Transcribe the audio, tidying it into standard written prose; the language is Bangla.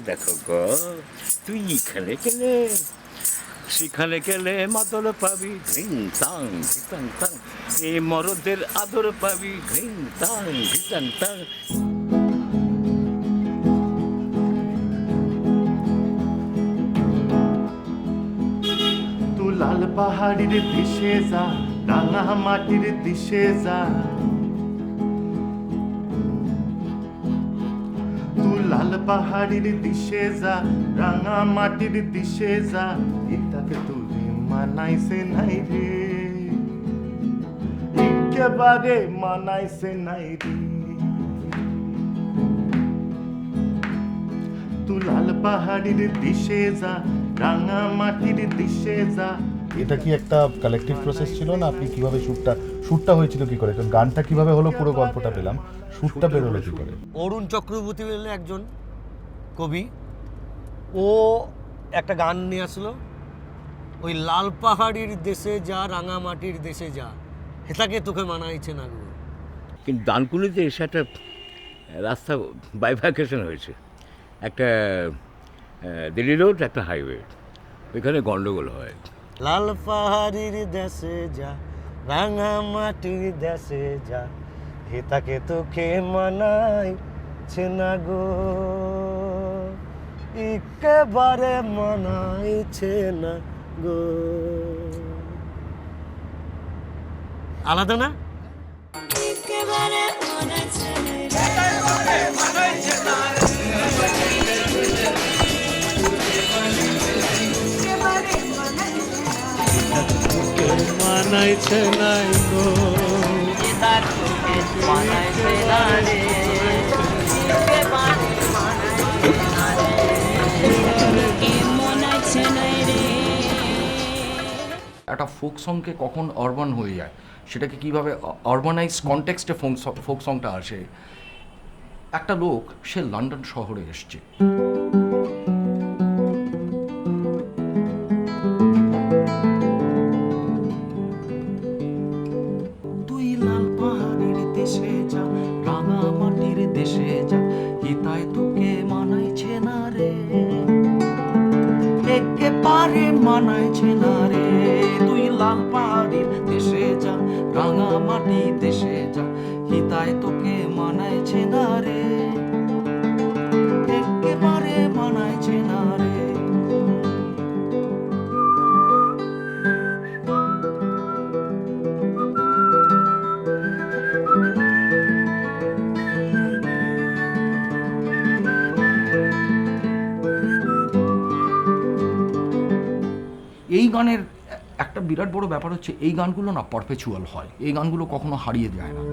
দেখো গো, তুই এখানে গেলে সেখানে গেলে মাদল পাবি ঘিং তাং ঘিতাং তাং, এই মরদের আদর পাবি ঘিং তাং ঘিতাং তাং। তু লাল পাহাড়ির দিশে যা, রাঙা মাটির দিশে যা। তু লাল পাহাড়ির দিশে যা, রাঙা মাটির দিশে যা। এটাকে তুই মানাইছে নাই রে, একেবারে মানাইছে নাই রে। তু লাল পাহাড়ির দিশে যা, রাঙা মাটির দিশে যা। এটা কি একটা কালেকটিভ প্রসেস ছিল না? আপনি কিভাবে শুটটা হয়েছিল কি করে? কারণ গানটা কিভাবে হলো পুরো গল্পটা পেলাম, শুটটা বেরোলো কি করে? অরুণ চক্রবর্তী বলে একজন কবি, ও একটা গান নিয়ে আসলো, ওই লাল পাহাড়ির দেশে যা, রাঙামাটির দেশে যা, হেতাকে তোকে মানাইছে না গো। কিন্তু ডানকুনিতে এসে একটা রাস্তা বাইফার্কেশন হয়েছে, একটা দিল্লি রোড, একটা হাইওয়ে, ওইখানে গন্ডগোল হয়। লাল পাহাড়ির দেশে যা, রাঙামাটির দেশে যা, হেতাকে তোকে মানাইছে না গো, একেবারে মানাইছে না গো। আলাদা না? মানাইছে নাই গো, একটা ফোক সংকে কখন অরবান হয়ে যায়, সেটাকে কীভাবে অরবানাইজ কনটেক্সটে ফোক সংটা আসে। একটা লোক, সে লন্ডন শহরে এসছে, তুই লাল পাহাড়ের দেশে যা, রাঙা মাটির দেশে যা, হিতায় তোকে মানাইছে না রে, একেবারে মানাইছে না রে। তুই লাল পাহাড়ের দেশে যা, রাঙা মাটি দেশে যা, হিতায় তোকে মানাইছে না রে, একেবারে মানাইছে না রে। এই গানের একটা বিরাট বড় ব্যাপার হচ্ছে, এই গানগুলো না পারপেচুয়াল হয়, এই গানগুলো কখনো হারিয়ে যায় না।